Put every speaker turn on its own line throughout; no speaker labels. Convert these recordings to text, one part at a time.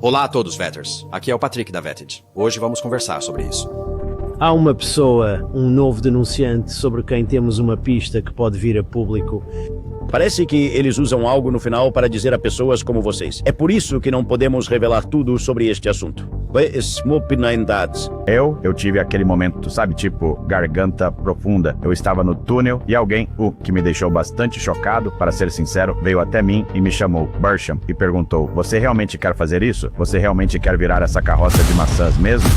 Olá a todos, Vetters. Aqui é o Patrick da Vetted. Hoje vamos conversar sobre isso.
Há uma pessoa, um novo denunciante, sobre quem temos uma pista que pode vir a público.
Parece que eles usam algo no final para dizer a pessoas como vocês. É por isso que não podemos revelar tudo sobre este assunto.
Eu tive aquele momento, sabe, tipo, garganta profunda. Eu estava no túnel e alguém, que me deixou bastante chocado, para ser sincero, veio até mim e me chamou, Bersham, e perguntou, você realmente quer fazer isso? Você realmente quer virar essa carroça de maçãs mesmo?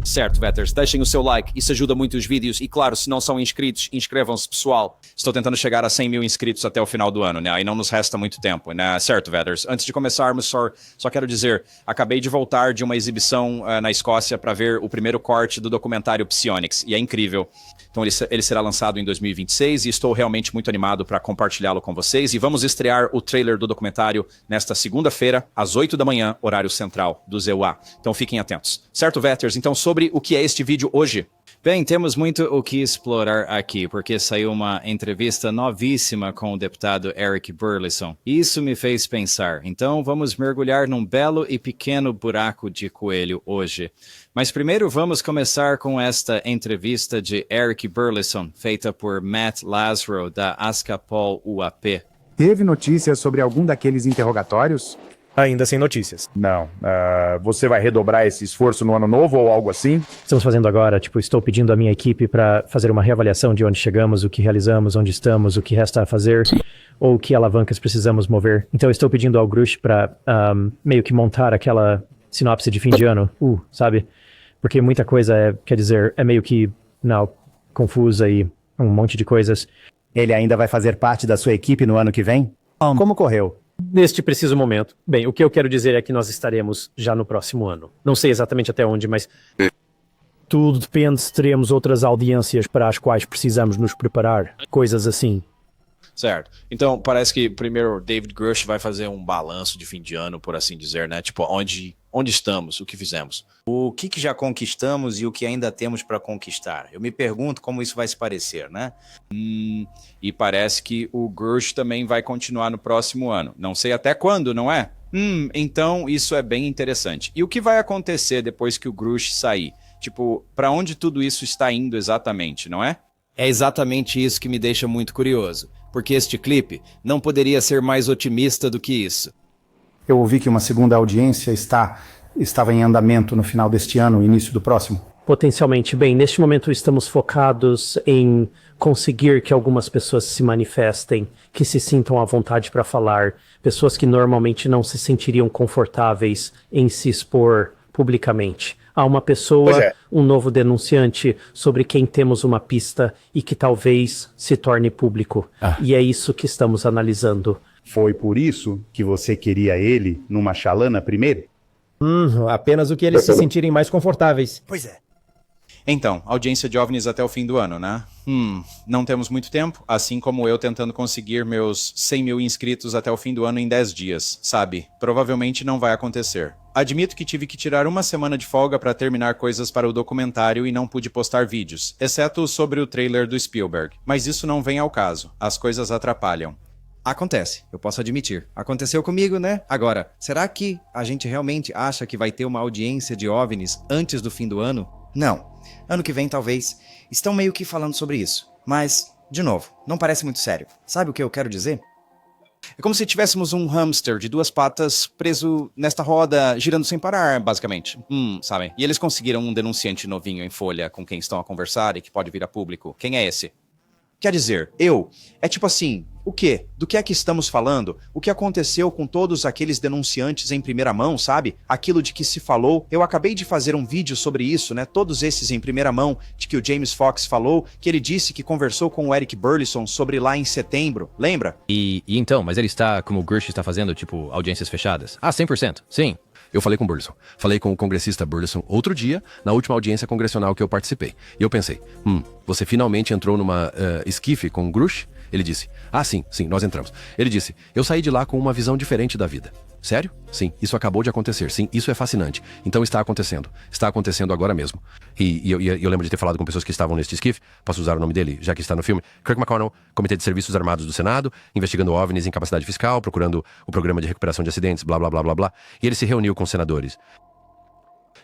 Certo, Vetters, deixem o seu like, isso ajuda muito os vídeos e claro, se não são inscritos, inscrevam-se pessoal. Estou tentando chegar a 100 mil inscritos até o final do ano, né? Aí não nos resta muito tempo, né? Certo, Vetters, antes de começarmos, só quero dizer, acabei de voltar de uma exibição na Escócia para ver o primeiro corte do documentário Psionics, e é incrível. Então ele será lançado em 2026 e estou realmente muito animado para compartilhá-lo com vocês e vamos estrear o trailer do documentário nesta segunda-feira, às 8 da manhã, horário central do ZEUA. Então fiquem atentos. Certo, Vetters? Então sobre o que é este vídeo hoje?
Bem, temos muito o que explorar aqui, porque saiu uma entrevista novíssima com o deputado Eric Burlison. Isso me fez pensar, então vamos mergulhar num belo e pequeno buraco de coelho hoje. Mas primeiro vamos começar com esta entrevista de Eric Burlison, feita por Matt Lazaro, da Ascapol UAP.
Teve notícias sobre algum daqueles interrogatórios?
Ainda sem notícias.
Não. Você vai redobrar esse esforço no ano novo ou algo assim?
Estamos fazendo agora, estou pedindo à minha equipe para fazer uma reavaliação de onde chegamos, o que realizamos, onde estamos, o que resta a fazer, ou que alavancas precisamos mover. Então estou pedindo ao Grush para meio que montar aquela sinopse de fim de ano, sabe? Porque muita coisa é meio que, confusa e um monte de coisas.
Ele ainda vai fazer parte da sua equipe no ano que vem? Como correu?
Neste preciso momento. Bem, o que eu quero dizer é que nós estaremos já no próximo ano. Não sei exatamente até onde, mas tudo depende se teremos outras audiências para as quais precisamos nos preparar. Coisas assim.
Certo. Então, parece que primeiro David Grush vai fazer um balanço de fim de ano, por assim dizer, né? Tipo, onde estamos, o que fizemos.
O que já conquistamos e o que ainda temos para conquistar? Eu me pergunto como isso vai se parecer, né?
E parece que o Grush também vai continuar no próximo ano. Não sei até quando, não é? Então isso é bem interessante. E o que vai acontecer depois que o Grush sair? Tipo, para onde tudo isso está indo exatamente, não é?
É exatamente isso que me deixa muito curioso, porque este clipe não poderia ser mais otimista do que isso.
Eu ouvi que uma segunda audiência estava em andamento no final deste ano, início do próximo.
Potencialmente. Bem, neste momento estamos focados em conseguir que algumas pessoas se manifestem, que se sintam à vontade para falar, pessoas que normalmente não se sentiriam confortáveis em se expor publicamente. Há uma pessoa, um novo denunciante sobre quem temos uma pista e que talvez se torne público. E é isso que estamos analisando.
Foi por isso que você queria ele numa chalana primeiro?
Apenas o que eles se sentirem mais confortáveis.
Pois é. Então, audiência de OVNIs até o fim do ano, né? Não temos muito tempo, assim como eu tentando conseguir meus 100 mil inscritos até o fim do ano em 10 dias, sabe? Provavelmente não vai acontecer. Admito que tive que tirar uma semana de folga para terminar coisas para o documentário e não pude postar vídeos, exceto sobre o trailer do Spielberg. Mas isso não vem ao caso, as coisas atrapalham.
Acontece, eu posso admitir. Aconteceu comigo, né? Agora, será que a gente realmente acha que vai ter uma audiência de OVNIs antes do fim do ano? Não. Ano que vem, talvez. Estão meio que falando sobre isso. Mas, de novo, não parece muito sério. Sabe o que eu quero dizer?
É como se tivéssemos um hamster de 2 patas preso nesta roda, girando sem parar, basicamente. Sabem? E eles conseguiram um denunciante novinho em folha com quem estão a conversar e que pode vir a público. Quem é esse? Quer dizer, é tipo assim, o quê? Do que é que estamos falando? O que aconteceu com todos aqueles denunciantes em primeira mão, sabe? Aquilo de que se falou, eu acabei de fazer um vídeo sobre isso, né? Todos esses em primeira mão, de que o James Fox falou, que ele disse que conversou com o Eric Burlison sobre lá em setembro, lembra?
E então, mas ele está, como o Grush está fazendo, tipo, audiências fechadas? 100%, sim.
Eu falei com o Burlison. Falei com o congressista Burlison outro dia, na última audiência congressional que eu participei. E eu pensei, você finalmente entrou numa esquife com o Grush? Ele disse, sim, nós entramos. Ele disse, eu saí de lá com uma visão diferente da vida. Sério? Sim, isso acabou de acontecer. Sim, isso é fascinante. Então está acontecendo. Está acontecendo agora mesmo. E eu lembro de ter falado com pessoas que estavam neste esquife, posso usar o nome dele, já que está no filme, Kirk McConnell, Comitê de Serviços Armados do Senado, investigando OVNIs em capacidade fiscal, procurando o programa de recuperação de acidentes, blá blá blá blá blá. E ele se reuniu com senadores.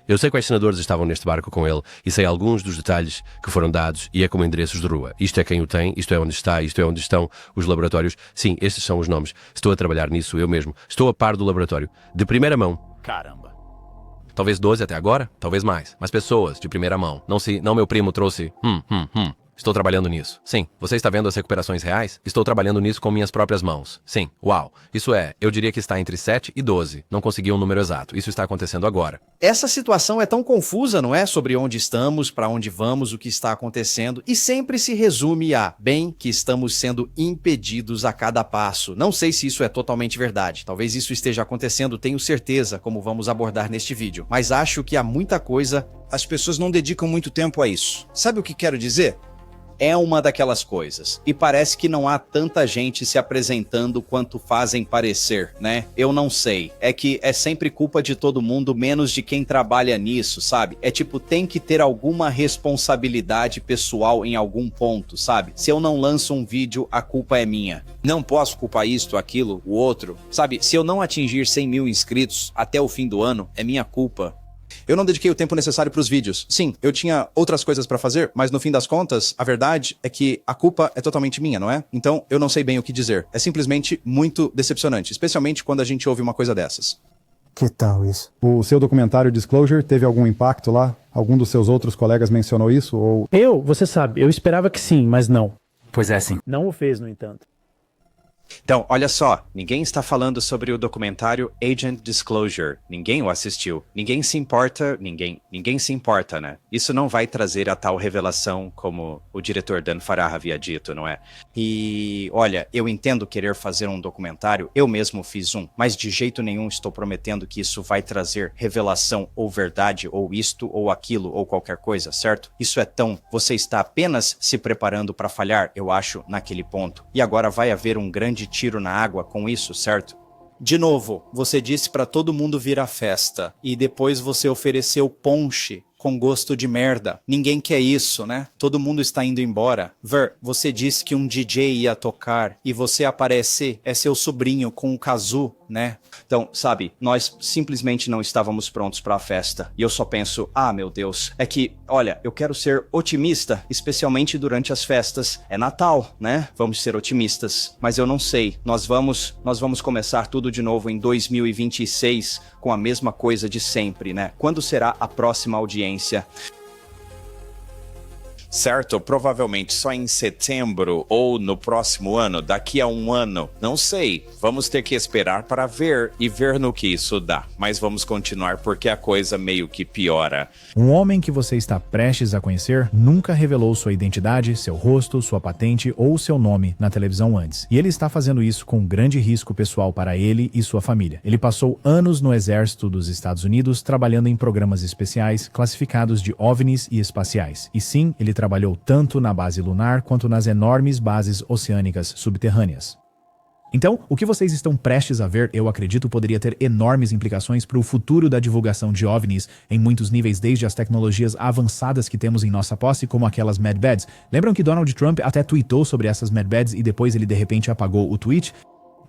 Eu sei quais senadores estavam neste barco com ele e sei alguns dos detalhes que foram dados e é como endereços de rua. Isto é quem o tem, isto é onde está, isto é onde estão os laboratórios. Sim, estes são os nomes. Estou a trabalhar nisso eu mesmo. Estou a par do laboratório. De primeira mão.
Caramba.
Talvez 12 até agora, talvez mais. Mas pessoas de primeira mão. Não meu primo trouxe. Estou trabalhando nisso. Sim. Você está vendo as recuperações reais? Estou trabalhando nisso com minhas próprias mãos. Sim. Uau. Isso é, eu diria que está entre 7 e 12. Não consegui um número exato. Isso está acontecendo agora.
Essa situação é tão confusa, não é? Sobre onde estamos, para onde vamos, o que está acontecendo, e sempre se resume a, bem, que estamos sendo impedidos a cada passo. Não sei se isso é totalmente verdade. Talvez isso esteja acontecendo, tenho certeza, como vamos abordar neste vídeo. Mas acho que há muita coisa. As pessoas não dedicam muito tempo a isso. Sabe o que quero dizer? É uma daquelas coisas. E parece que não há tanta gente se apresentando quanto fazem parecer, né? Eu não sei. É que é sempre culpa de todo mundo, menos de quem trabalha nisso, sabe? É tipo, tem que ter alguma responsabilidade pessoal em algum ponto, sabe? Se eu não lanço um vídeo, a culpa é minha. Não posso culpar isto, aquilo, o outro. Sabe, se eu não atingir 100 mil inscritos até o fim do ano, é minha culpa. Eu não dediquei o tempo necessário para os vídeos. Sim, eu tinha outras coisas para fazer, mas no fim das contas, a verdade é que a culpa é totalmente minha, não é? Então, eu não sei bem o que dizer. É simplesmente muito decepcionante, especialmente quando a gente ouve uma coisa dessas.
Que tal isso? O seu documentário Disclosure teve algum impacto lá? Algum dos seus outros colegas mencionou isso? Ou...
Você sabe, eu esperava que sim, mas não.
Pois é, sim.
Não o fez, no entanto.
Então, olha só, ninguém está falando sobre o documentário Agent Disclosure. Ninguém o assistiu. Ninguém se importa, ninguém se importa, né? Isso não vai trazer a tal revelação como o diretor Dan Farah havia dito, não é? E, olha, eu entendo querer fazer um documentário, eu mesmo fiz um, mas de jeito nenhum estou prometendo que isso vai trazer revelação ou verdade, ou isto, ou aquilo, ou qualquer coisa, certo? Isso é tão... Você está apenas se preparando para falhar, eu acho, naquele ponto. E agora vai haver um grande tiro na água com isso, certo? De novo, você disse para todo mundo vir à festa e depois você ofereceu ponche com gosto de merda. Ninguém quer isso, né? Todo mundo está indo embora. Ver, você disse que um DJ ia tocar e você aparece, é seu sobrinho com o kazoo, né? Então, sabe, nós simplesmente não estávamos prontos para a festa. E eu só penso, meu Deus, é que, olha, eu quero ser otimista, especialmente durante as festas. É Natal, né? Vamos ser otimistas. Mas eu não sei, nós vamos começar tudo de novo em 2026 com a mesma coisa de sempre, né? Quando será a próxima audiência? Certo, provavelmente só em setembro ou no próximo ano, daqui a um ano, não sei. Vamos ter que esperar para ver e ver no que isso dá. Mas vamos continuar porque a coisa meio que piora.
Um homem que você está prestes a conhecer nunca revelou sua identidade, seu rosto, sua patente ou seu nome na televisão antes. E ele está fazendo isso com grande risco pessoal para ele e sua família. Ele passou anos no exército dos Estados Unidos trabalhando em programas especiais classificados de OVNIs e espaciais. E sim, ele trabalhou tanto na base lunar quanto nas enormes bases oceânicas subterrâneas. Então, o que vocês estão prestes a ver, eu acredito, poderia ter enormes implicações para o futuro da divulgação de OVNIs em muitos níveis, desde as tecnologias avançadas que temos em nossa posse, como aquelas medbeds. Lembram que Donald Trump até tweetou sobre essas medbeds e depois ele de repente apagou o tweet?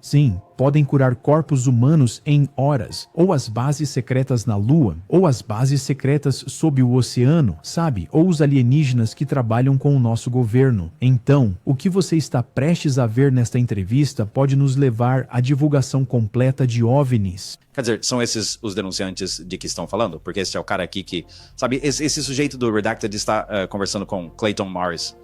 Sim, podem curar corpos humanos em horas, ou as bases secretas na Lua, ou as bases secretas sob o oceano, sabe? Ou os alienígenas que trabalham com o nosso governo. Então, o que você está prestes a ver nesta entrevista pode nos levar à divulgação completa de OVNIs.
Quer dizer, são esses os denunciantes de que estão falando? Porque esse é o cara aqui que... Sabe, esse sujeito do Redacted está conversando com Clayton Morris.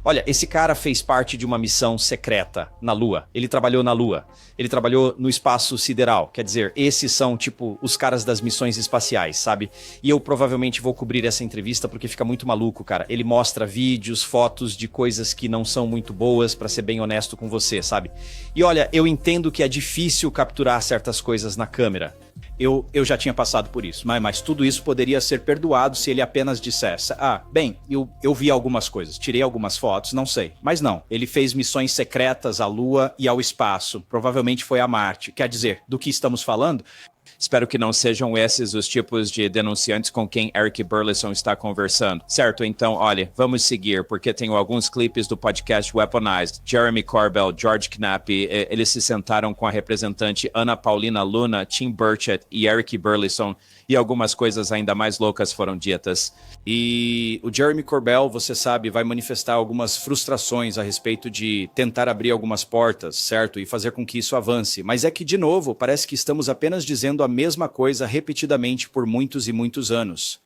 Olha, esse cara fez parte de uma missão secreta na Lua. Ele trabalhou na Lua. Ele trabalhou no espaço sideral. Quer dizer, esses são, tipo, os caras das missões espaciais, sabe? E eu provavelmente vou cobrir essa entrevista porque fica muito maluco, cara. Ele mostra vídeos, fotos de coisas que não são muito boas, pra ser bem honesto com você, sabe? E olha, eu entendo que é difícil capturar certas coisas na câmera. Eu já tinha passado por isso, mas tudo isso poderia ser perdoado se ele apenas dissesse: bem, eu vi algumas coisas, tirei algumas fotos, não sei. Mas não, ele fez missões secretas à Lua e ao espaço, provavelmente foi a Marte. Quer dizer, do que estamos falando? Espero que não sejam esses os tipos de denunciantes com quem Eric Burleson está conversando. Certo, então, olha, vamos seguir, porque tenho alguns clipes do podcast Weaponized. Jeremy Corbell, George Knapp, eles se sentaram com a representante Ana Paulina Luna, Tim Burchett e Eric Burleson, e algumas coisas ainda mais loucas foram ditas. E o Jeremy Corbell, você sabe, vai manifestar algumas frustrações a respeito de tentar abrir algumas portas, certo? E fazer com que isso avance. Mas é que, de novo, parece que estamos apenas dizendo a mesma coisa repetidamente por muitos e muitos anos.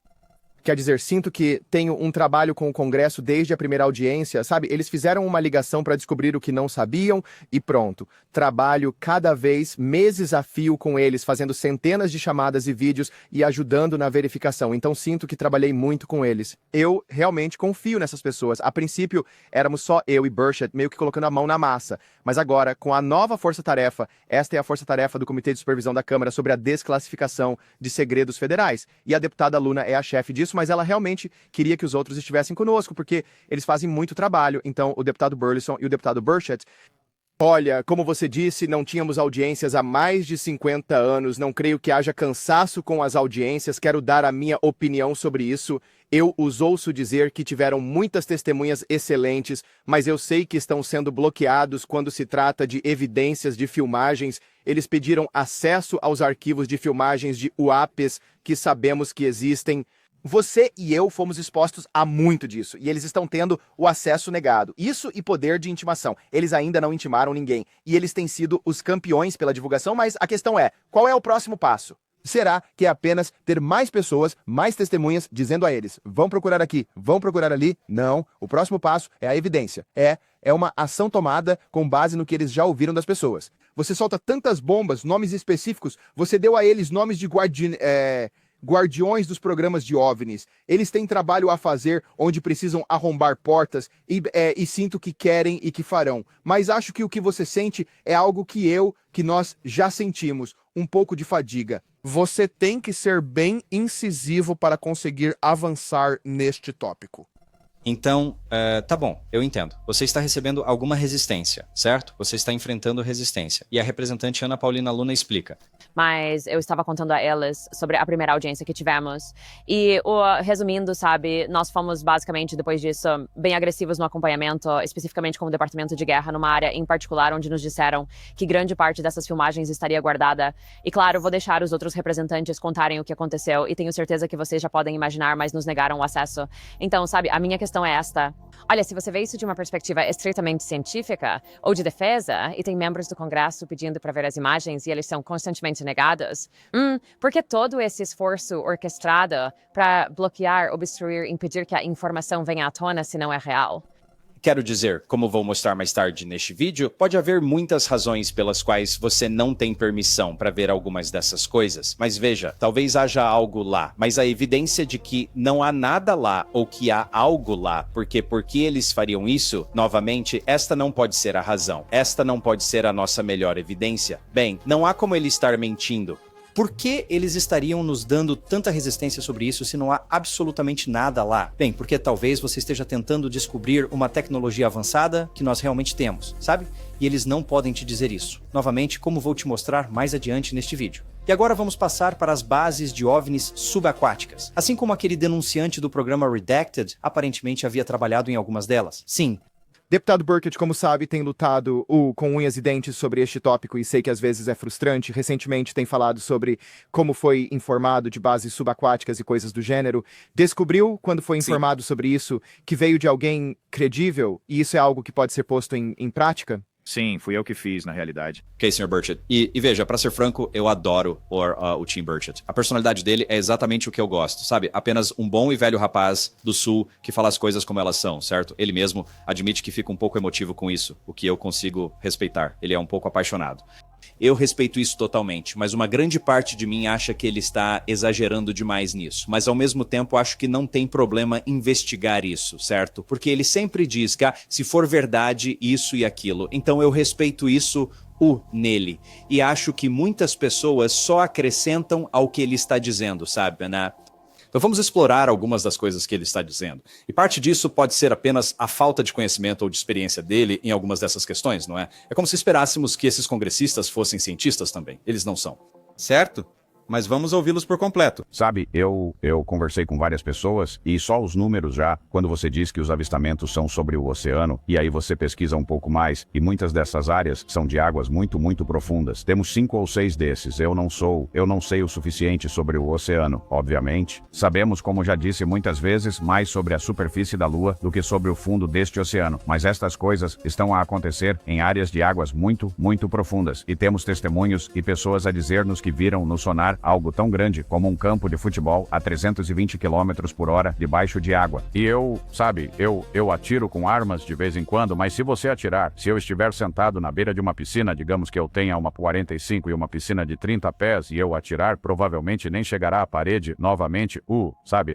Quer dizer, sinto que tenho um trabalho com o Congresso desde a primeira audiência, sabe? Eles fizeram uma ligação para descobrir o que não sabiam e pronto. Trabalho cada vez, meses a fio com eles, fazendo centenas de chamadas e vídeos e ajudando na verificação. Então sinto que trabalhei muito com eles. Eu realmente confio nessas pessoas. A princípio, éramos só eu e Burchett meio que colocando a mão na massa. Mas agora, com a nova força-tarefa, esta é a força-tarefa do Comitê de Supervisão da Câmara sobre a desclassificação de segredos federais. E a deputada Luna é a chefe disso, mas ela realmente queria que os outros estivessem conosco, porque eles fazem muito trabalho. Então, o deputado Burleson e o deputado Burchett... Olha, como você disse, não tínhamos audiências há mais de 50 anos, não creio que haja cansaço com as audiências, quero dar a minha opinião sobre isso. Eu os ouço dizer que tiveram muitas testemunhas excelentes, mas eu sei que estão sendo bloqueados quando se trata de evidências de filmagens. Eles pediram acesso aos arquivos de filmagens de UAPs que sabemos que existem. Você e eu fomos expostos a muito disso, e eles estão tendo o acesso negado. Isso e poder de intimação. Eles ainda não intimaram ninguém, e eles têm sido os campeões pela divulgação, mas a questão é, qual é o próximo passo? Será que é apenas ter mais pessoas, mais testemunhas, dizendo a eles, vão procurar aqui, vão procurar ali? Não, o próximo passo é a evidência. É uma ação tomada com base no que eles já ouviram das pessoas. Você solta tantas bombas, nomes específicos, você deu a eles nomes de guardiões dos programas de OVNIs. Eles têm trabalho a fazer onde precisam arrombar portas e sinto que querem e que farão. Mas acho que o que você sente é algo que nós já sentimos, um pouco de fadiga. Você tem que ser bem incisivo para conseguir avançar neste tópico.
Então, tá bom, eu entendo. Você está recebendo alguma resistência, certo? Você está enfrentando resistência. E a representante Ana Paulina Luna explica.
Mas eu estava contando a elas sobre a primeira audiência que tivemos. E, resumindo, sabe, nós fomos basicamente, depois disso, bem agressivos no acompanhamento, especificamente com o Departamento de Guerra, numa área em particular onde nos disseram que grande parte dessas filmagens estaria guardada. E claro, vou deixar os outros representantes contarem o que aconteceu, e tenho certeza que vocês já podem imaginar, mas nos negaram o acesso. Então, sabe, a minha questão é esta. Olha, se você vê isso de uma perspectiva estritamente científica ou de defesa, e tem membros do Congresso pedindo para ver as imagens e eles são constantemente negados, por que todo esse esforço orquestrado para bloquear, obstruir, impedir que a informação venha à tona se não é real?
Quero dizer, como vou mostrar mais tarde neste vídeo, pode haver muitas razões pelas quais você não tem permissão para ver algumas dessas coisas. Mas veja, talvez haja algo lá. Mas a evidência de que não há nada lá ou que há algo lá, por que eles fariam isso, novamente, esta não pode ser a razão. Esta não pode ser a nossa melhor evidência. Bem, não há como ele estar mentindo. Por que eles estariam nos dando tanta resistência sobre isso se não há absolutamente nada lá? Bem, porque talvez você esteja tentando descobrir uma tecnologia avançada que nós realmente temos, sabe? E eles não podem te dizer isso. Novamente, como vou te mostrar mais adiante neste vídeo. E agora vamos passar para as bases de OVNIs subaquáticas. Assim como aquele denunciante do programa Redacted aparentemente havia trabalhado em algumas delas. Sim.
Deputado Burchett, como sabe, tem lutado com unhas e dentes sobre este tópico e sei que às vezes é frustrante. Recentemente tem falado sobre como foi informado de bases subaquáticas e coisas do gênero. Descobriu, quando foi informado sobre isso, que veio de alguém credível e isso é algo que pode ser posto em prática?
Sim, fui eu que fiz, na realidade.
Ok, Sr. Burchett. E veja, pra ser franco, eu adoro o Tim Burchett. A personalidade dele é exatamente o que eu gosto, sabe? Apenas um bom e velho rapaz do Sul que fala as coisas como elas são, certo? Ele mesmo admite que fica um pouco emotivo com isso, o que eu consigo respeitar. Ele é um pouco apaixonado. Eu respeito isso totalmente, mas uma grande parte de mim acha que ele está exagerando demais nisso. Mas ao mesmo tempo acho que não tem problema investigar isso, certo? Porque ele sempre diz que se for verdade, isso e aquilo. Então eu respeito isso o nele. E acho que muitas pessoas só acrescentam ao que ele está dizendo, sabe, né? Então vamos explorar algumas das coisas que ele está dizendo. E parte disso pode ser apenas a falta de conhecimento ou de experiência dele em algumas dessas questões, não é? É como se esperássemos que esses congressistas fossem cientistas também. Eles não são.
Certo? Mas vamos ouvi-los por completo.
Sabe, eu conversei com várias pessoas e só os números já, quando você diz que os avistamentos são sobre o oceano, e aí você pesquisa um pouco mais, e muitas dessas áreas são de águas muito, muito profundas. Temos 5 ou 6 desses. Eu não sei o suficiente sobre o oceano, obviamente. Sabemos, como já disse muitas vezes, mais sobre a superfície da Lua do que sobre o fundo deste oceano. Mas estas coisas estão a acontecer em áreas de águas muito, muito profundas. E temos testemunhos e pessoas a dizer-nos que viram no sonar algo tão grande como um campo de futebol a 320 km por hora debaixo de água. E eu atiro com armas de vez em quando, mas se você atirar, se eu estiver sentado na beira de uma piscina, digamos que eu tenha uma 45 e uma piscina de 30 pés e eu atirar, provavelmente nem chegará à parede novamente,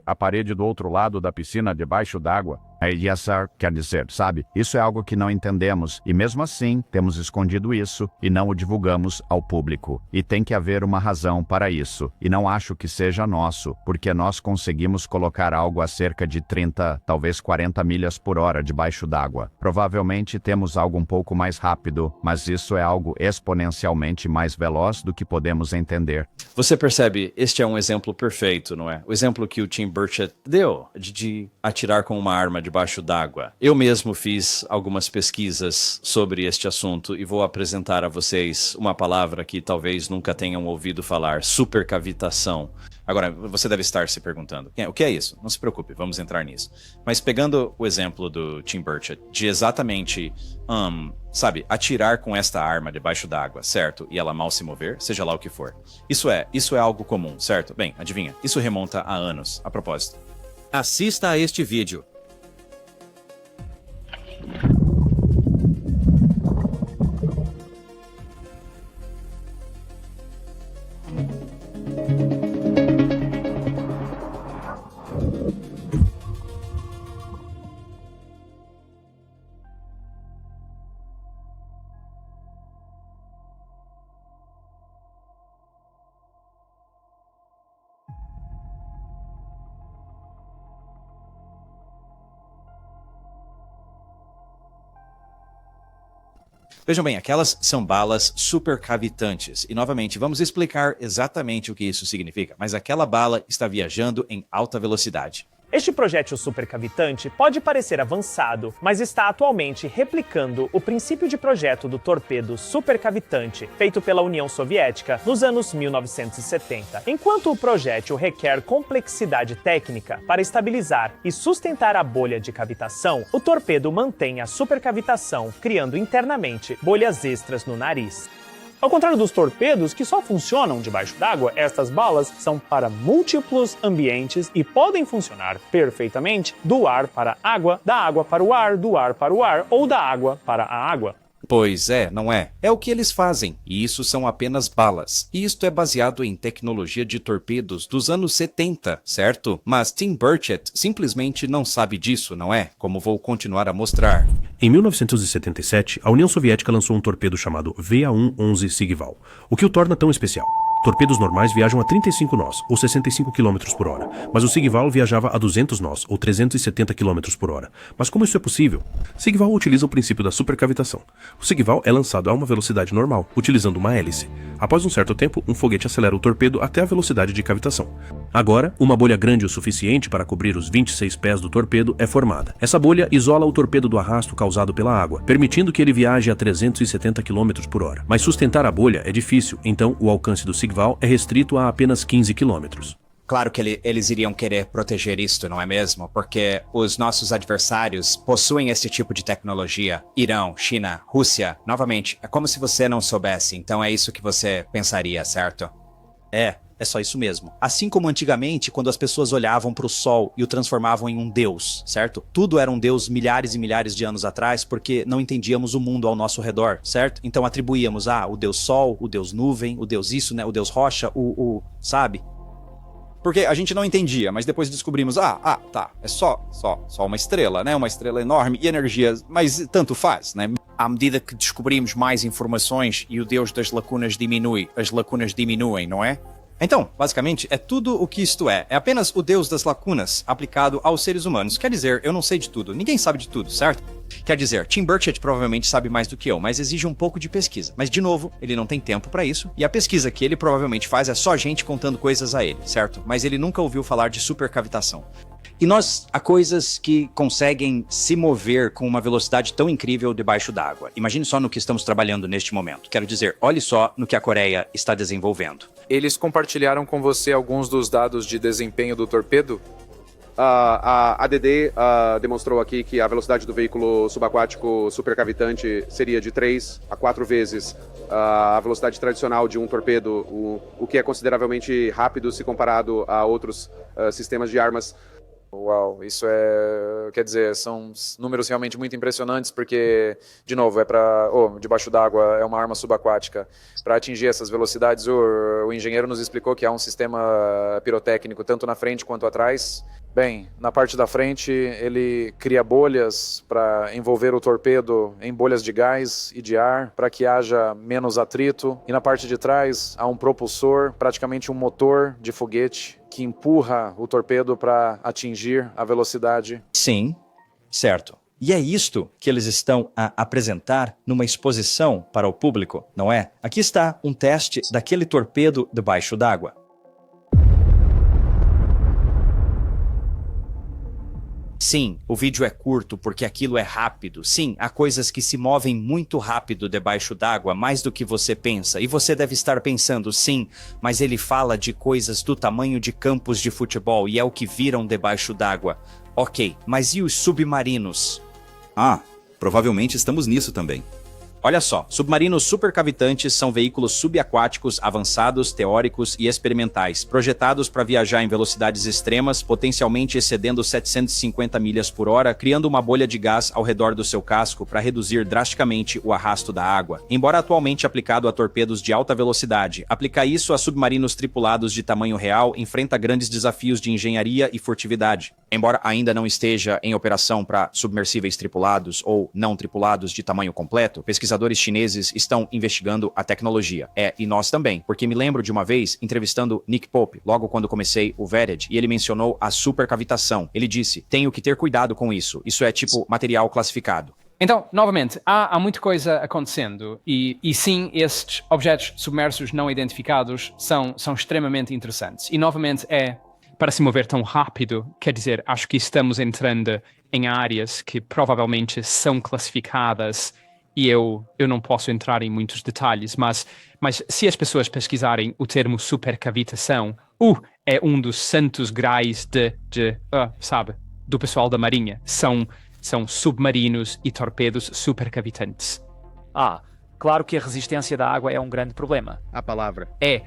a parede do outro lado da piscina debaixo d'água. Yes, sir, quer dizer, sabe, isso é algo que não entendemos e mesmo assim temos escondido isso e não o divulgamos ao público. E tem que haver uma razão para isso. E não acho que seja nosso, porque nós conseguimos colocar algo a cerca de 30, talvez 40 milhas por hora debaixo d'água. Provavelmente temos algo um pouco mais rápido, mas isso é algo exponencialmente mais veloz do que podemos entender.
Você percebe, este é um exemplo perfeito, não é? O exemplo que o Tim Burchett deu de atirar com uma arma debaixo d'água. Eu mesmo fiz algumas pesquisas sobre este assunto e vou apresentar a vocês uma palavra que talvez nunca tenham ouvido falar, supercavitação. Agora, você deve estar se perguntando, o que é isso? Não se preocupe, vamos entrar nisso. Mas pegando o exemplo do Tim Burchett, de exatamente, atirar com esta arma debaixo d'água, certo? E ela mal se mover, seja lá o que for. Isso é algo comum, certo? Bem, adivinha, isso remonta a anos. A propósito,
assista a este vídeo.
vejam bem, aquelas são balas supercavitantes. E novamente, vamos explicar exatamente o que isso significa. Mas aquela bala está viajando em alta velocidade.
Este projétil supercavitante pode parecer avançado, mas está atualmente replicando o princípio de projeto do torpedo supercavitante feito pela União Soviética nos anos 1970. Enquanto o projétil requer complexidade técnica para estabilizar e sustentar a bolha de cavitação, o torpedo mantém a supercavitação, criando internamente bolhas extras no nariz. Ao contrário dos torpedos, que só funcionam debaixo d'água, estas balas são para múltiplos ambientes e podem funcionar perfeitamente do ar para a água, da água para o ar, do ar para o ar ou da água para a água.
Pois é, não é? É o que eles fazem, e isso são apenas balas. E isto é baseado em tecnologia de torpedos dos anos 70, certo? Mas Tim Burchett simplesmente não sabe disso, não é? Como vou continuar a mostrar.
Em 1977, a União Soviética lançou um torpedo chamado VA-111 Sigval, o que o torna tão especial. Torpedos normais viajam a 35 nós, ou 65 km por hora, mas o Sigval viajava a 200 nós, ou 370 km por hora. Mas como isso é possível? Sigval utiliza o princípio da supercavitação. O Sigval é lançado a uma velocidade normal, utilizando uma hélice. Após um certo tempo, um foguete acelera o torpedo até a velocidade de cavitação. Agora, uma bolha grande o suficiente para cobrir os 26 pés do torpedo é formada. Essa bolha isola o torpedo do arrasto causado pela água, permitindo que ele viaje a 370 km por hora. Mas sustentar a bolha é difícil, então o alcance do Sigval é restrito a apenas 15 km.
Claro que eles iriam querer proteger isto, não é mesmo? Porque os nossos adversários possuem esse tipo de tecnologia. Irão, China, Rússia. Novamente, é como se você não soubesse. Então é isso que você pensaria, certo? É só isso mesmo. Assim como antigamente, quando as pessoas olhavam para o Sol e o transformavam em um deus, certo? Tudo era um deus milhares e milhares de anos atrás, porque não entendíamos o mundo ao nosso redor, certo? Então atribuíamos, o deus Sol, o deus Nuvem, o deus isso, né? O deus Rocha, sabe? Porque a gente não entendia, mas depois descobrimos, tá, é só uma estrela, né? Uma estrela enorme e energia, mas tanto faz, né? à medida que descobrimos mais informações e o Deus das lacunas diminui, as lacunas diminuem, não é? Então, basicamente, é tudo o que isto é. É apenas o Deus das lacunas aplicado aos seres humanos. Quer dizer, eu não sei de tudo. Ninguém sabe de tudo, certo? Quer dizer, Tim Burchett provavelmente sabe mais do que eu, mas exige um pouco de pesquisa. Mas, de novo, ele não tem tempo pra isso. E a pesquisa que ele provavelmente faz é só gente contando coisas a ele, certo? Mas ele nunca ouviu falar de supercavitação. E nós, há coisas que conseguem se mover com uma velocidade tão incrível debaixo d'água. Imagine só no que estamos trabalhando neste momento. Quero dizer, olhe só no que a Coreia está desenvolvendo.
Eles compartilharam com você alguns dos dados de desempenho do torpedo? A ADD demonstrou aqui que a velocidade do veículo subaquático supercavitante seria de 3 a 4 vezes a velocidade tradicional de um torpedo, o que é consideravelmente rápido se comparado a outros sistemas de armas. Uau, isso quer dizer, são números realmente muito impressionantes, porque, de novo, debaixo d'água é uma arma subaquática. Para atingir essas velocidades, o engenheiro nos explicou que há um sistema pirotécnico tanto na frente quanto atrás. Bem, na parte da frente ele cria bolhas para envolver o torpedo em bolhas de gás e de ar para que haja menos atrito. E na parte de trás há um propulsor, praticamente um motor de foguete, que empurra o torpedo para atingir a velocidade.
Sim, certo. E é isto que eles estão a apresentar numa exposição para o público, não é? Aqui está um teste daquele torpedo debaixo d'água. Sim, o vídeo é curto porque aquilo é rápido. Sim, há coisas que se movem muito rápido debaixo d'água, mais do que você pensa. E você deve estar pensando, sim, mas ele fala de coisas do tamanho de campos de futebol e é o que viram debaixo d'água. Ok, mas e os submarinos?
Provavelmente estamos nisso também.
Olha só, submarinos supercavitantes são veículos subaquáticos avançados, teóricos e experimentais, projetados para viajar em velocidades extremas, potencialmente excedendo 750 milhas por hora, criando uma bolha de gás ao redor do seu casco para reduzir drasticamente o arrasto da água. Embora atualmente aplicado a torpedos de alta velocidade, aplicar isso a submarinos tripulados de tamanho real enfrenta grandes desafios de engenharia e furtividade. Embora ainda não esteja em operação para submersíveis tripulados ou não tripulados de tamanho completo, pesquisadores chineses estão investigando a tecnologia. E nós também, porque me lembro de uma vez entrevistando Nick Pope, logo quando comecei o Vered, e ele mencionou a supercavitação. Ele disse, tenho que ter cuidado com isso. Isso é tipo material classificado.
Então, novamente, há muita coisa acontecendo e sim, estes objetos submersos não identificados são extremamente interessantes. E novamente para se mover tão rápido, quer dizer, acho que estamos entrando em áreas que provavelmente são classificadas e eu não posso entrar em muitos detalhes, mas se as pessoas pesquisarem o termo supercavitação, é um dos santos graais do pessoal da Marinha. São submarinos e torpedos supercavitantes.
Claro que a resistência da água é um grande problema.
A palavra.
É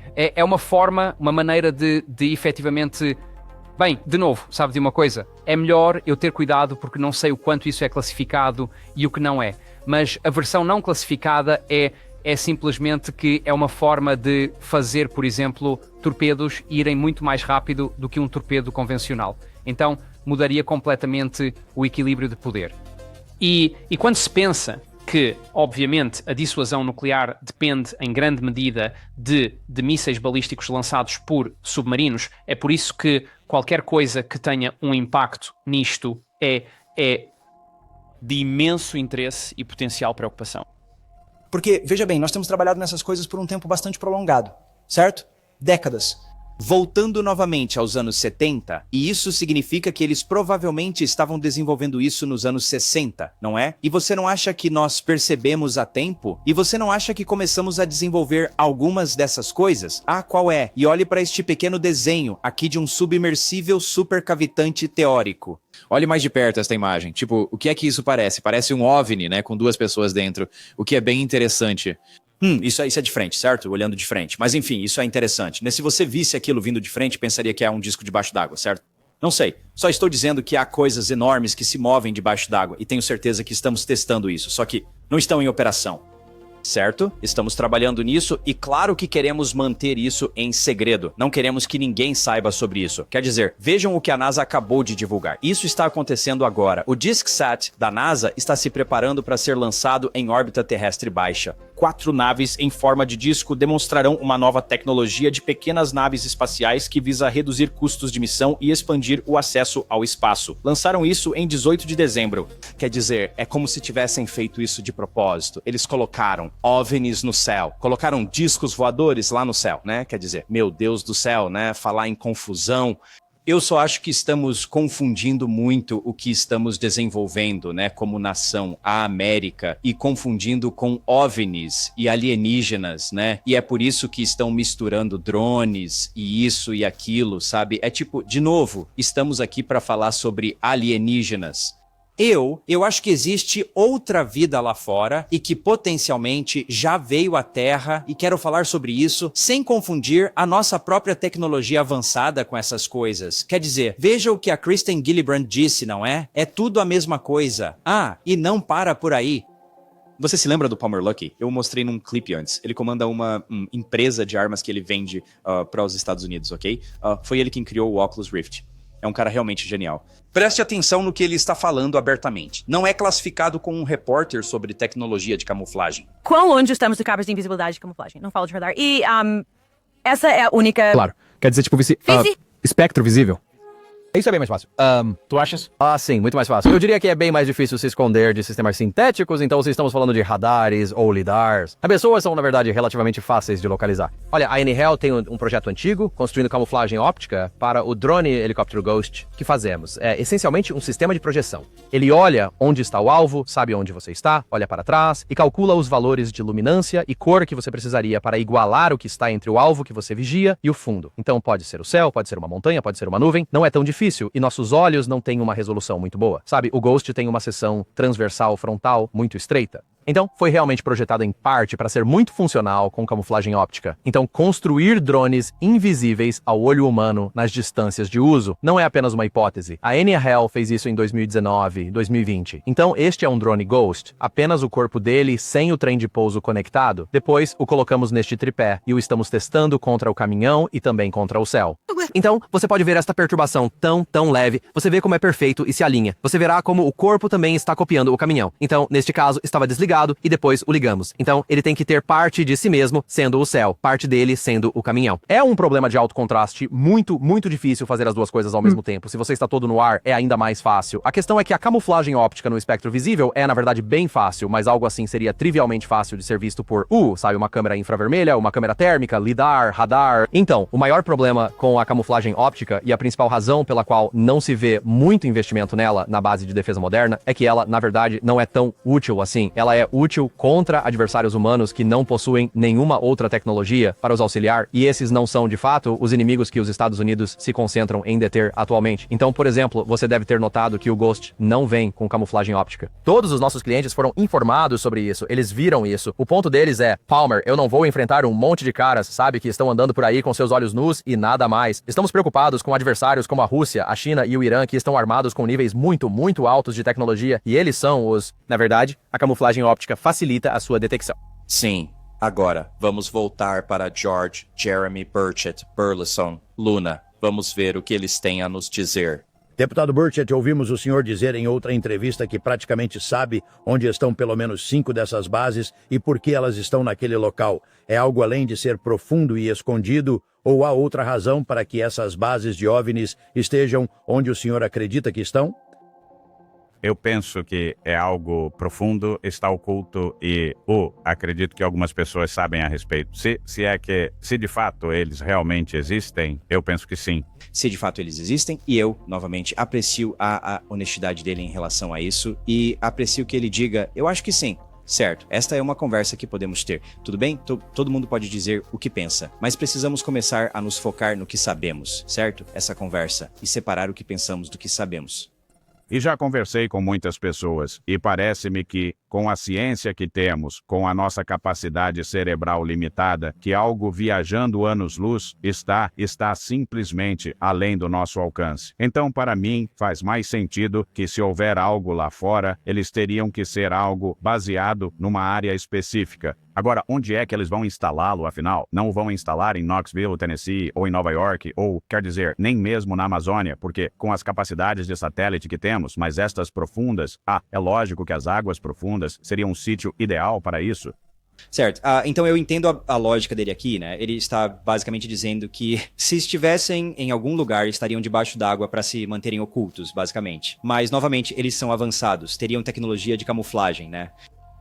uma maneira de efetivamente... Bem, de novo, sabe de uma coisa? É melhor eu ter cuidado porque não sei o quanto isso é classificado e o que não é. Mas a versão não classificada é simplesmente que é uma forma de fazer, por exemplo, torpedos irem muito mais rápido do que um torpedo convencional. Então, mudaria completamente o equilíbrio de poder. E quando se pensa que, obviamente, a dissuasão nuclear depende em grande medida de mísseis balísticos lançados por submarinos, é por isso que qualquer coisa que tenha um impacto nisto é de imenso interesse e potencial preocupação.
Porque, veja bem, nós temos trabalhado nessas coisas por um tempo bastante prolongado, certo? Décadas. Voltando novamente aos anos 70, e isso significa que eles provavelmente estavam desenvolvendo isso nos anos 60, não é? E você não acha que nós percebemos a tempo? E você não acha que começamos a desenvolver algumas dessas coisas? Qual é? E olhe para este pequeno desenho aqui de um submersível supercavitante teórico. Olhe mais de perto esta imagem. Tipo, o que é que isso parece? Parece um OVNI, né? Com 2 pessoas dentro, o que é bem interessante. Isso é de frente, certo? Olhando de frente. Mas enfim, isso é interessante. Se você visse aquilo vindo de frente, pensaria que é um disco debaixo d'água, certo? Não sei. Só estou dizendo que há coisas enormes que se movem debaixo d'água e tenho certeza que estamos testando isso. Só que não estão em operação. certo? Estamos trabalhando nisso e claro que queremos manter isso em segredo. Não queremos que ninguém saiba sobre isso. Quer dizer, vejam o que a NASA acabou de divulgar. Isso está acontecendo agora. O DiscSat da NASA está se preparando para ser lançado em órbita terrestre baixa. 4 naves em forma de disco demonstrarão uma nova tecnologia de pequenas naves espaciais que visa reduzir custos de missão e expandir o acesso ao espaço. Lançaram isso em 18 de dezembro. Quer dizer, é como se tivessem feito isso de propósito. Eles colocaram OVNIs no céu, colocaram discos voadores lá no céu, né? Quer dizer, meu Deus do céu, né? Falar em confusão. Eu só acho que estamos confundindo muito o que estamos desenvolvendo, né, como nação, a América, e confundindo com OVNIs e alienígenas, né? E é por isso que estão misturando drones e isso e aquilo, sabe? É tipo, de novo, estamos aqui para falar sobre alienígenas. Eu acho que existe outra vida lá fora e que potencialmente já veio à Terra e quero falar sobre isso sem confundir a nossa própria tecnologia avançada com essas coisas. Quer dizer, veja o que a Kristen Gillibrand disse, não é? É tudo a mesma coisa. Ah, e não para por aí. Você se lembra do Palmer Luckey? Eu mostrei num clipe antes. Ele comanda uma empresa de armas que ele vende para os Estados Unidos, ok? Foi ele quem criou o Oculus Rift. É um cara realmente genial. Preste atenção no que ele está falando abertamente. Não é classificado como um repórter sobre tecnologia de camuflagem.
Quão longe estamos de capas de invisibilidade e camuflagem? Não falo de radar. E, essa é a única...
Claro. Quer dizer, tipo, espectro visível. Isso é bem mais fácil. Tu achas? Ah, sim, muito mais fácil. Eu diria que é bem mais difícil se esconder de sistemas sintéticos, então se estamos falando de radares ou lidars, as pessoas são, na verdade, relativamente fáceis de localizar. Olha, a N-Hell tem um projeto antigo, construindo camuflagem óptica para o drone helicóptero Ghost que fazemos. É essencialmente um sistema de projeção. Ele olha onde está o alvo, sabe onde você está, olha para trás e calcula os valores de luminância e cor que você precisaria para igualar o que está entre o alvo que você vigia e o fundo. Então pode ser o céu, pode ser uma montanha, pode ser uma nuvem, não é tão difícil. E nossos olhos não têm uma resolução muito boa. Sabe, o Ghost tem uma seção transversal frontal muito estreita. Então, foi realmente projetado em parte para ser muito funcional com camuflagem óptica. Então, construir drones invisíveis ao olho humano nas distâncias de uso não é apenas uma hipótese. A N-Hell fez isso em 2019, 2020. Então, este é um drone Ghost, apenas o corpo dele sem o trem de pouso conectado. Depois, o colocamos neste tripé e o estamos testando contra o caminhão e também contra o céu. Então, você pode ver esta perturbação tão leve. Você vê como é perfeito e se alinha. Você verá como o corpo também está copiando o caminhão. Então, neste caso, estava desligado e depois o ligamos. Então, ele tem que ter parte de si mesmo sendo o céu, parte dele sendo o caminhão. É um problema de alto contraste muito difícil fazer as duas coisas ao mesmo tempo. Se você está todo no ar, é ainda mais fácil. A questão é que a camuflagem óptica no espectro visível é, na verdade, bem fácil, mas algo assim seria trivialmente fácil de ser visto por, sabe, uma câmera infravermelha, uma câmera térmica, lidar, radar. Então, o maior problema com a camuflagem óptica e a principal razão pela qual não se vê muito investimento nela na base de defesa moderna é que ela, na verdade, não é tão útil assim. Ela é útil contra adversários humanos que não possuem nenhuma outra tecnologia para os auxiliar, e esses não são, de fato, os inimigos que os Estados Unidos se concentram em deter atualmente. Então, por exemplo, você deve ter notado que o Ghost não vem com camuflagem óptica. Todos os nossos clientes foram informados sobre isso, eles viram isso. O ponto deles é, Palmer, eu não vou enfrentar um monte de caras, sabe, que estão andando por aí com seus olhos nus e nada mais. Estamos preocupados com adversários como a Rússia, a China e o Irã, que estão armados com níveis muito altos de tecnologia, e eles são os... Na verdade, a camuflagem óptica facilita a sua detecção.
Sim. Agora, vamos voltar para George, Jeremy, Burleson, Luna. Vamos ver o que eles têm a nos dizer.
Deputado Burchett, ouvimos o senhor dizer em outra entrevista que praticamente sabe onde estão pelo menos 5 dessas bases e por que elas estão naquele local. É algo além de ser profundo e escondido, ou há outra razão para que essas bases de OVNIs estejam onde o senhor acredita que estão?
Eu penso que é algo profundo, está oculto e, acredito que algumas pessoas sabem a respeito. Se de fato eles realmente existem, eu penso que sim.
Se de fato eles existem, e eu, novamente, aprecio a honestidade dele em relação a isso e aprecio que ele diga, eu acho que sim. Certo, esta é uma conversa que podemos ter. Tudo bem? Todo mundo pode dizer o que pensa, mas precisamos começar a nos focar no que sabemos, certo? Essa conversa, e separar o que pensamos do que sabemos.
E já conversei com muitas pessoas, e parece-me que, com a ciência que temos, com a nossa capacidade cerebral limitada, que algo viajando anos-luz está simplesmente além do nosso alcance. Então, para mim, faz mais sentido que se houver algo lá fora, eles teriam que ser algo baseado numa área específica. Agora, onde é que eles vão instalá-lo, afinal? Não o vão instalar em Knoxville, Tennessee, ou em Nova York, ou, quer dizer, nem mesmo na Amazônia, porque com as capacidades de satélite que temos, mas estas profundas, é lógico que as águas profundas seriam um sítio ideal para isso.
Certo. Então eu entendo a lógica dele aqui, né? Ele está basicamente dizendo que se estivessem em algum lugar, estariam debaixo d'água para se manterem ocultos, basicamente. Mas, novamente, eles são avançados, teriam tecnologia de camuflagem, né?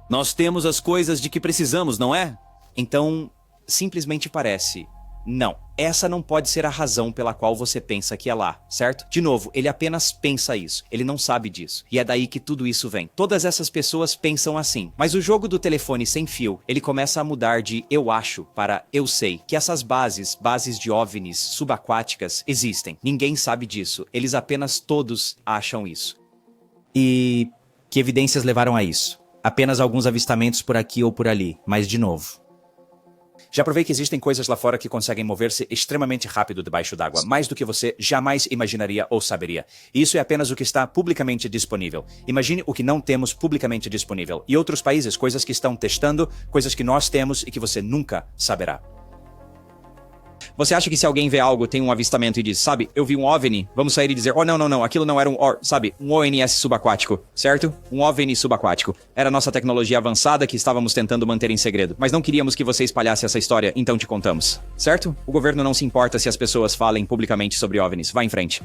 Nós temos as coisas de que precisamos, não é?
Então, simplesmente parece. Não, essa não pode ser a razão pela qual você pensa que é lá, certo? De novo, ele apenas pensa isso, ele não sabe disso. E é daí que tudo isso vem. Todas essas pessoas pensam assim. Mas o jogo do telefone sem fio, ele começa a mudar de eu acho para eu sei. Que essas bases de OVNIs subaquáticas existem. Ninguém sabe disso, eles apenas todos acham isso. E que evidências levaram a isso? Apenas alguns avistamentos por aqui ou por ali, mas de novo. Já provei que existem coisas lá fora que conseguem mover-se extremamente rápido debaixo d'água, mais do que você jamais imaginaria ou saberia. E isso é apenas o que está publicamente disponível. Imagine o que não temos publicamente disponível. E outros países, coisas que estão testando, coisas que nós temos e que você nunca saberá. Você acha que se alguém vê algo, tem um avistamento e diz, sabe, eu vi um OVNI, vamos sair e dizer, oh não, aquilo não era um ONS subaquático, certo? Um OVNI subaquático. Era a nossa tecnologia avançada que estávamos tentando manter em segredo, mas não queríamos que você espalhasse essa história, então te contamos, certo? O governo não se importa se as pessoas falem publicamente sobre OVNIs, vá em frente.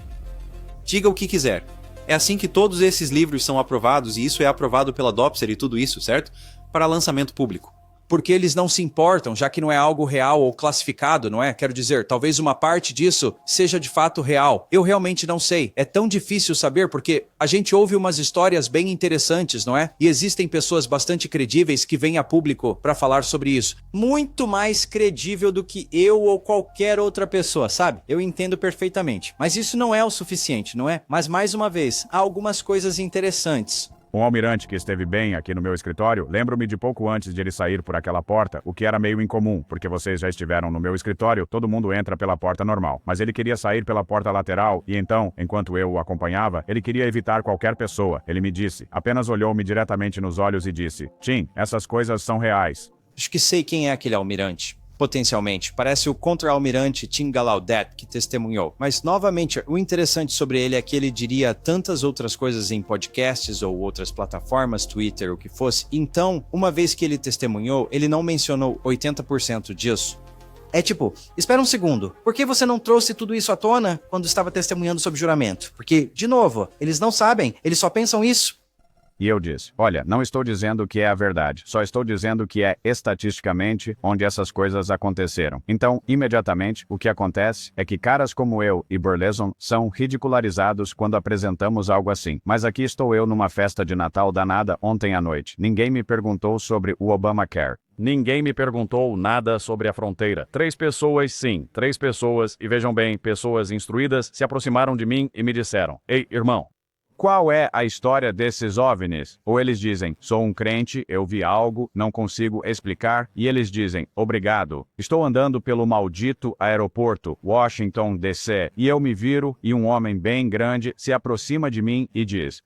Diga o que quiser. É assim que todos esses livros são aprovados, e isso é aprovado pela Dopser e tudo isso, certo? Para lançamento público.
Porque eles não se importam, já que não é algo real ou classificado, não é? Quero dizer, talvez uma parte disso seja de fato real. Eu realmente não sei. É tão difícil saber porque a gente ouve umas histórias bem interessantes, não é? E existem pessoas bastante credíveis que vêm a público para falar sobre isso. Muito mais credível do que eu ou qualquer outra pessoa, sabe? Eu entendo perfeitamente. Mas isso não é o suficiente, não é? Mas mais uma vez, há algumas coisas interessantes.
Um almirante que esteve bem aqui no meu escritório, lembro-me de pouco antes de ele sair por aquela porta, o que era meio incomum, porque vocês já estiveram no meu escritório, todo mundo entra pela porta normal. Mas ele queria sair pela porta lateral e então, enquanto eu o acompanhava, ele queria evitar qualquer pessoa. Ele me disse, apenas olhou-me diretamente nos olhos e disse, Tim, essas coisas são reais.
Acho que sei quem é aquele almirante. Potencialmente. Parece o contra-almirante Tim Gallaudet que testemunhou. Mas, novamente, o interessante sobre ele é que ele diria tantas outras coisas em podcasts ou outras plataformas, Twitter, o que fosse. Então, uma vez que ele testemunhou, ele não mencionou 80% disso. É tipo, espera um segundo, por que você não trouxe tudo isso à tona quando estava testemunhando sob juramento? Porque, de novo, eles não sabem, eles só pensam isso.
E eu disse, olha, não estou dizendo que é a verdade, só estou dizendo que é estatisticamente onde essas coisas aconteceram. Então, imediatamente, o que acontece é que caras como eu e Burleson são ridicularizados quando apresentamos algo assim. Mas aqui estou eu numa festa de Natal danada ontem à noite. Ninguém me perguntou sobre o Obamacare. Ninguém me perguntou nada sobre a fronteira. 3 pessoas, sim, 3 pessoas, e vejam bem, pessoas instruídas, se aproximaram de mim e me disseram, ei, irmão, qual é a história desses OVNIs? Ou eles dizem, sou um crente, eu vi algo, não consigo explicar, e eles dizem, obrigado. Estou andando pelo maldito aeroporto, Washington, D.C., e eu me viro e um homem bem grande se aproxima de mim e diz,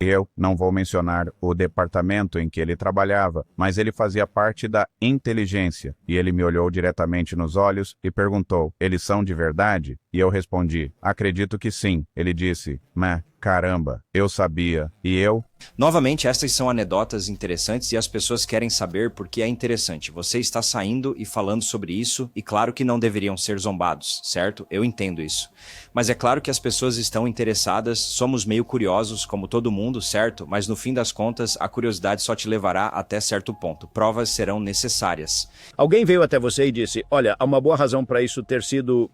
eu não vou mencionar o departamento em que ele trabalhava, mas ele fazia parte da inteligência, e ele me olhou diretamente nos olhos e perguntou, eles são de verdade? E eu respondi, acredito que sim. Ele disse, mas caramba, eu sabia. E eu?
Novamente, estas são anedotas interessantes e as pessoas querem saber porque é interessante. Você está saindo e falando sobre isso e claro que não deveriam ser zombados, certo? Eu entendo isso. Mas é claro que as pessoas estão interessadas, somos meio curiosos como todo mundo, certo? Mas no fim das contas, a curiosidade só te levará até certo ponto. Provas serão necessárias.
Alguém veio até você e disse, olha, há uma boa razão para isso ter sido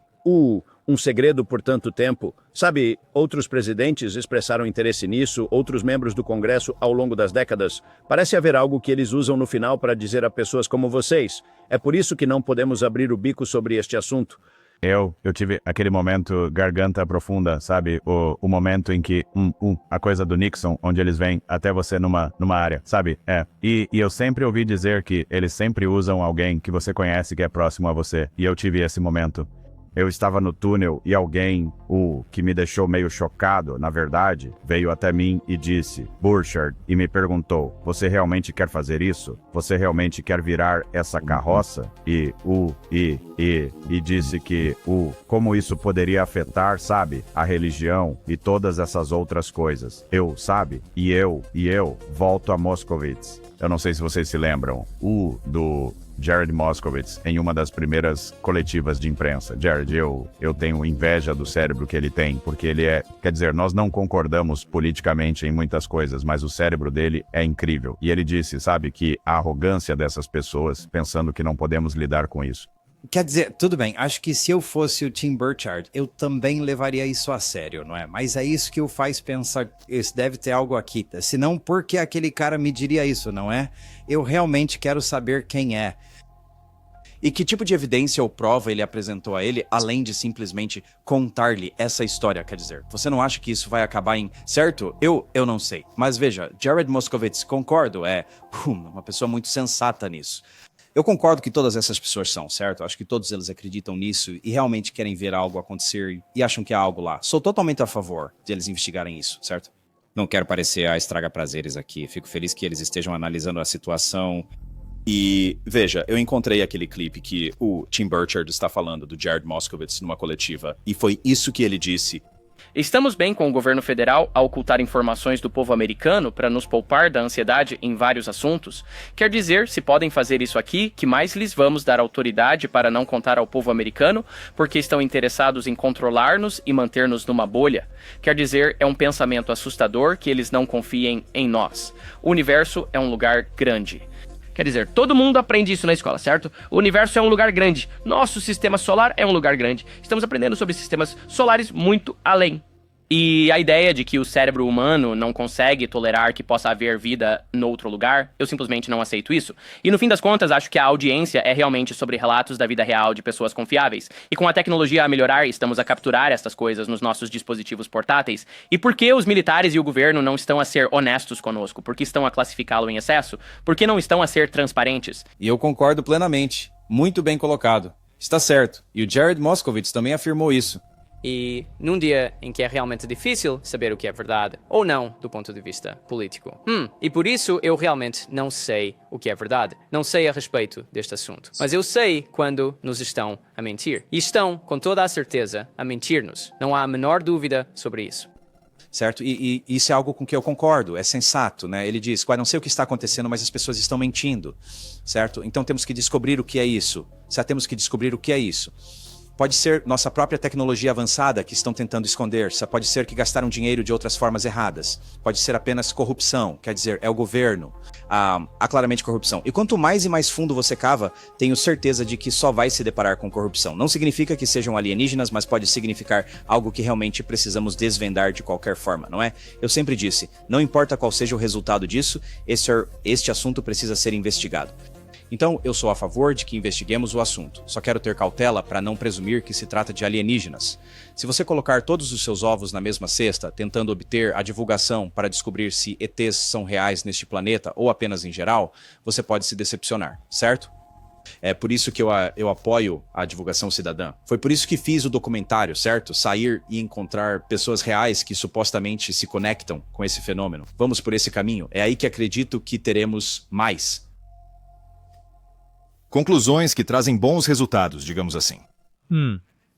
um segredo por tanto tempo. Sabe, outros presidentes expressaram interesse nisso, outros membros do Congresso ao longo das décadas. Parece haver algo que eles usam no final para dizer a pessoas como vocês. É por isso que não podemos abrir o bico sobre este assunto.
Eu tive aquele momento garganta profunda, sabe? O momento em que, a coisa do Nixon, onde eles vêm até você numa área, sabe? E eu sempre ouvi dizer que eles sempre usam alguém que você conhece que é próximo a você. E eu tive esse momento. Eu estava no túnel e alguém, o que me deixou meio chocado, na verdade, veio até mim e disse, Burchard, e me perguntou, você realmente quer fazer isso? Você realmente quer virar essa carroça? E disse que, como isso poderia afetar, sabe, a religião e todas essas outras coisas. Eu, sabe, e eu, volto a Moskowitz. Eu não sei se vocês se lembram, do Jared Moskowitz, em uma das primeiras coletivas de imprensa. Jared, eu tenho inveja do cérebro que ele tem, porque ele é... Quer dizer, nós não concordamos politicamente em muitas coisas, mas o cérebro dele é incrível. E ele disse, sabe, que a arrogância dessas pessoas, pensando que não podemos lidar com isso.
Quer dizer, tudo bem, acho que se eu fosse o Tim Burchard, eu também levaria isso a sério, não é? Mas é isso que o faz pensar, isso deve ter algo aqui. Senão, por que aquele cara me diria isso, não é? Eu realmente quero saber quem é. E que tipo de evidência ou prova ele apresentou a ele, além de simplesmente contar-lhe essa história, quer dizer? Você não acha que isso vai acabar em... Certo? Eu não sei. Mas veja, Jared Moskowitz, concordo, é uma pessoa muito sensata nisso. Eu concordo que todas essas pessoas são, certo? Acho que todos eles acreditam nisso e realmente querem ver algo acontecer e acham que há algo lá. Sou totalmente a favor de eles investigarem isso, certo? Não quero parecer a estraga-prazeres aqui. Fico feliz que eles estejam analisando a situação. E, veja, eu encontrei aquele clipe que o Tim Burchard está falando do Jared Moskowitz numa coletiva. E foi isso que ele disse.
Estamos bem com o governo federal a ocultar informações do povo americano para nos poupar da ansiedade em vários assuntos? Quer dizer, se podem fazer isso aqui, que mais lhes vamos dar autoridade para não contar ao povo americano, porque estão interessados em controlar-nos e manter-nos numa bolha? Quer dizer, é um pensamento assustador que eles não confiem em nós. O universo é um lugar grande. Quer dizer, todo mundo aprende isso na escola, certo? O universo é um lugar grande. Nosso sistema solar é um lugar grande. Estamos aprendendo sobre sistemas solares muito além. E a ideia de que o cérebro humano não consegue tolerar que possa haver vida em outro lugar, eu simplesmente não aceito isso. E no fim das contas, acho que a audiência é realmente sobre relatos da vida real de pessoas confiáveis. E com a tecnologia a melhorar, estamos a capturar estas coisas nos nossos dispositivos portáteis. E por que os militares e o governo não estão a ser honestos conosco? Por que estão a classificá-lo em excesso? Por que não estão a ser transparentes?
E eu concordo plenamente. Muito bem colocado. Está certo. E o Jared Moskowitz também afirmou isso.
E num dia em que é realmente difícil saber o que é verdade, ou não, do ponto de vista político. E por isso eu realmente não sei o que é verdade. Não sei a respeito deste assunto. Mas eu sei quando nos estão a mentir. E estão, com toda a certeza, a mentir-nos. Não há a menor dúvida sobre isso.
Certo? E isso é algo com que eu concordo, é sensato, né? Ele diz, não sei o que está acontecendo, mas as pessoas estão mentindo, certo? Então temos que descobrir o que é isso. Temos que descobrir o que é isso. Pode ser nossa própria tecnologia avançada que estão tentando esconder. Pode ser que gastaram dinheiro de outras formas erradas. Pode ser apenas corrupção, quer dizer, é o governo. Há claramente corrupção. E quanto mais e mais fundo você cava, tenho certeza de que só vai se deparar com corrupção. Não significa que sejam alienígenas, mas pode significar algo que realmente precisamos desvendar de qualquer forma, não é? Eu sempre disse, não importa qual seja o resultado disso, este assunto precisa ser investigado. Então, eu sou a favor de que investiguemos o assunto. Só quero ter cautela para não presumir que se trata de alienígenas. Se você colocar todos os seus ovos na mesma cesta, tentando obter a divulgação para descobrir se ETs são reais neste planeta ou apenas em geral, você pode se decepcionar, certo? É por isso que eu apoio a divulgação cidadã. Foi por isso que fiz o documentário, certo? Sair e encontrar pessoas reais que supostamente se conectam com esse fenômeno. Vamos por esse caminho. É aí que acredito que teremos mais.
Conclusões que trazem bons resultados, digamos assim.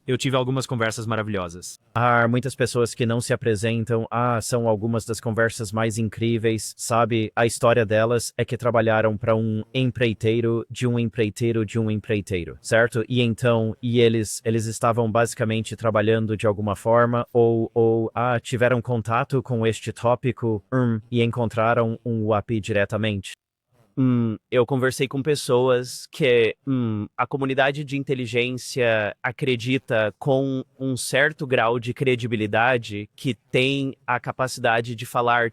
Eu tive algumas conversas maravilhosas.
Muitas pessoas que não se apresentam, são algumas das conversas mais incríveis, sabe? A história delas é que trabalharam para um empreiteiro de um empreiteiro de um empreiteiro, certo? E eles estavam basicamente trabalhando de alguma forma, ou tiveram contato com este tópico, e encontraram um UAP diretamente. Eu conversei com pessoas que a comunidade de inteligência acredita com um certo grau de credibilidade que tem a capacidade de falar,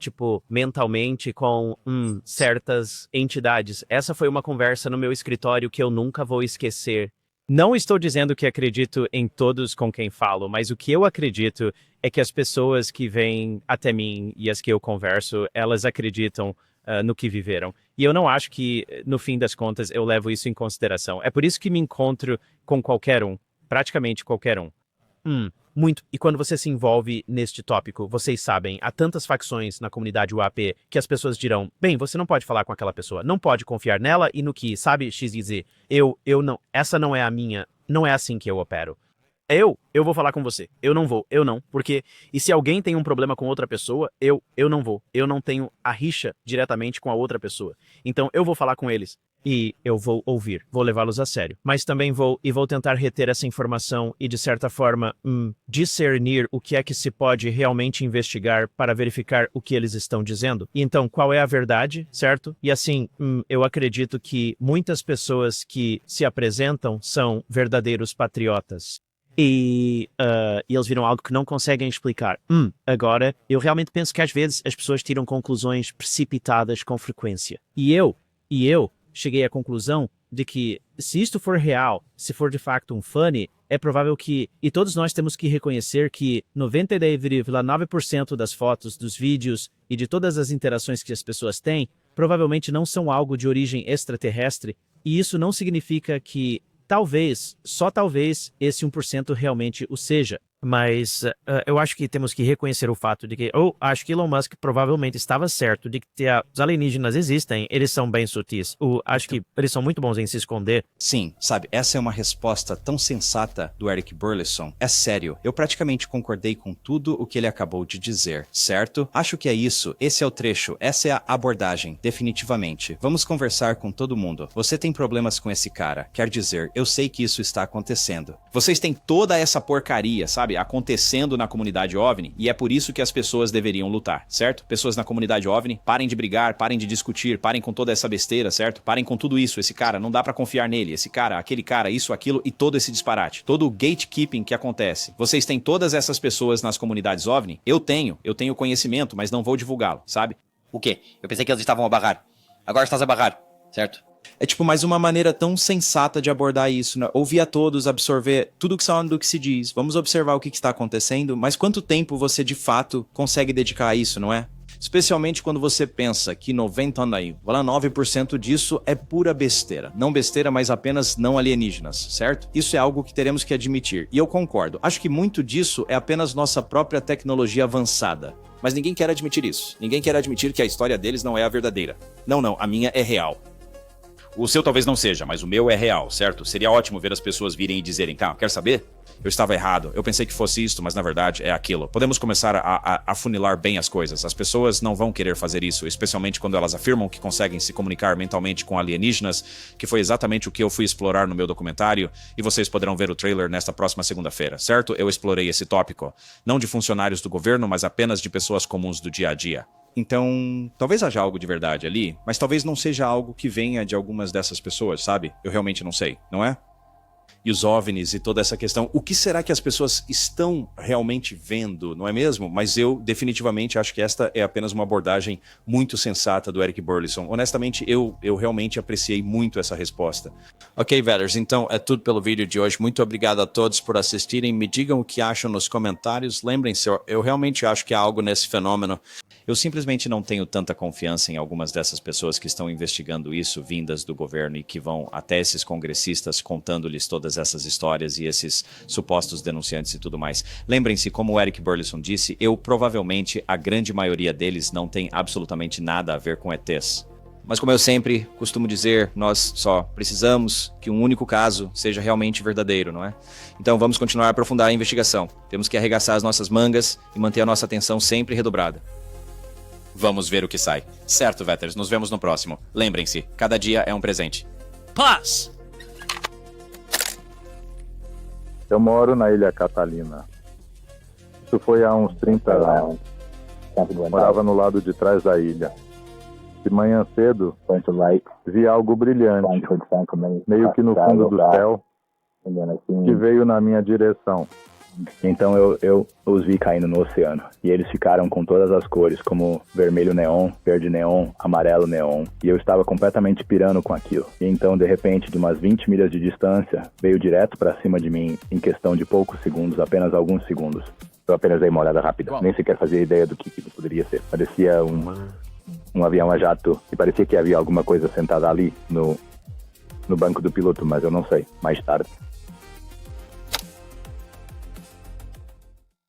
mentalmente com certas entidades. Essa foi uma conversa no meu escritório que eu nunca vou esquecer. Não estou dizendo que acredito em todos com quem falo, mas o que eu acredito é que as pessoas que vêm até mim e as que eu converso, elas acreditam no que viveram. E eu não acho que, no fim das contas, eu levo isso em consideração. É por isso que me encontro com qualquer um. praticamente qualquer um. Muito. E quando você se envolve neste tópico, vocês sabem, há tantas facções na comunidade UAP que as pessoas dirão, bem, você não pode falar com aquela pessoa, não pode confiar nela e no que, sabe, X e Z. Eu não, essa não é a minha, não é assim que eu opero. Eu vou falar com você. Eu não, porque, e se alguém tem um problema com outra pessoa, eu não vou. Eu não tenho a rixa diretamente com a outra pessoa. Então eu vou falar com eles. E eu vou ouvir, vou levá-los a sério. Mas também vou tentar reter essa informação e, de certa forma, discernir o que é que se pode realmente investigar para verificar o que eles estão dizendo. E então, qual é a verdade, certo? E assim, eu acredito que muitas pessoas que se apresentam são verdadeiros patriotas. E eles viram algo que não conseguem explicar. Agora, eu realmente penso que às vezes as pessoas tiram conclusões precipitadas com frequência. E eu cheguei à conclusão de que, se isto for real, se for de facto um funny, é provável que, e todos nós temos que reconhecer que 99,9% das fotos, dos vídeos e de todas as interações que as pessoas têm, provavelmente não são algo de origem extraterrestre, e isso não significa que, talvez, só talvez, esse 1% realmente o seja. Mas eu acho que temos que reconhecer o fato de que, acho que Elon Musk provavelmente estava certo de que os alienígenas existem, eles são bem sutis. Acho que eles são muito bons em se esconder.
Sim, sabe, essa é uma resposta tão sensata do Eric Burleson. É sério, eu praticamente concordei com tudo o que ele acabou de dizer, certo? Acho que é isso, esse é o trecho, essa é a abordagem, definitivamente. Vamos conversar com todo mundo. Você tem problemas com esse cara, quer dizer, eu sei que isso está acontecendo. Vocês têm toda essa porcaria, sabe, acontecendo na comunidade OVNI, e é por isso que as pessoas deveriam lutar, certo? Pessoas na comunidade OVNI, parem de brigar, parem de discutir, parem com toda essa besteira, certo? Parem com tudo isso, esse cara, não dá pra confiar nele, esse cara, aquele cara, isso, aquilo e todo esse disparate, todo o gatekeeping que acontece. Vocês têm todas essas pessoas nas comunidades OVNI? Eu tenho conhecimento, mas não vou divulgá-lo, sabe?
O quê? Eu pensei que eles estavam a barrar. Agora estás a barrar, certo?
É tipo mais uma maneira tão sensata de abordar isso, né? Ouvir a todos, absorver tudo que do que se diz, vamos observar o que está acontecendo, mas quanto tempo você de fato consegue dedicar a isso, não é? Especialmente quando você pensa que 99% disso é pura besteira. Não besteira, mas apenas não alienígenas, certo? Isso é algo que teremos que admitir. E eu concordo. Acho que muito disso é apenas nossa própria tecnologia avançada. Mas ninguém quer admitir isso. Ninguém quer admitir que a história deles não é a verdadeira. Não, a minha é real. O seu talvez não seja, mas o meu é real, certo? Seria ótimo ver as pessoas virem e dizerem, quer saber? Eu estava errado, eu pensei que fosse isto, mas na verdade é aquilo. Podemos começar a afunilar bem as coisas. As pessoas não vão querer fazer isso, especialmente quando elas afirmam que conseguem se comunicar mentalmente com alienígenas, que foi exatamente o que eu fui explorar no meu documentário, e vocês poderão ver o trailer nesta próxima segunda-feira, certo? Eu explorei esse tópico, não de funcionários do governo, mas apenas de pessoas comuns do dia a dia. Então, talvez haja algo de verdade ali, mas talvez não seja algo que venha de algumas dessas pessoas, sabe? Eu realmente não sei, não é? E os OVNIs e toda essa questão, o que será que as pessoas estão realmente vendo, não é mesmo? Mas eu definitivamente acho que esta é apenas uma abordagem muito sensata do Eric Burleson. Honestamente, eu realmente apreciei muito essa resposta. Ok, Vetters, então é tudo pelo vídeo de hoje. Muito obrigado a todos por assistirem. Me digam o que acham nos comentários. Lembrem-se, eu realmente acho que há algo nesse fenômeno. Eu simplesmente não tenho tanta confiança em algumas dessas pessoas que estão investigando isso, vindas do governo, e que vão até esses congressistas contando-lhes todas essas histórias e esses supostos denunciantes e tudo mais. Lembrem-se, como o Eric Burleson disse, provavelmente a grande maioria deles não tem absolutamente nada a ver com ETs. Mas como eu sempre costumo dizer, nós só precisamos que um único caso seja realmente verdadeiro, não é? Então vamos continuar a aprofundar a investigação. Temos que arregaçar as nossas mangas e manter a nossa atenção sempre redobrada. Vamos ver o que sai. Certo, Vetters, nos vemos no próximo. Lembrem-se, cada dia é um presente. Paz!
Eu moro na Ilha Catalina. Isso foi há uns 30 anos. Morava no lado de trás da ilha. De manhã cedo, vi algo brilhante, meio que no fundo do céu, que veio na minha direção.
Então eu os vi caindo no oceano. E eles ficaram com todas as cores, como vermelho neon, verde neon, amarelo neon. E eu estava completamente pirando com aquilo. E então, de repente, de umas 20 milhas de distância, veio direto pra cima de mim em questão de poucos segundos, apenas alguns segundos. Eu apenas dei uma olhada rápida. Nem sequer fazia ideia do que poderia ser. Parecia um avião a jato. E parecia que havia alguma coisa sentada ali no banco do piloto, mas eu não sei. Mais tarde.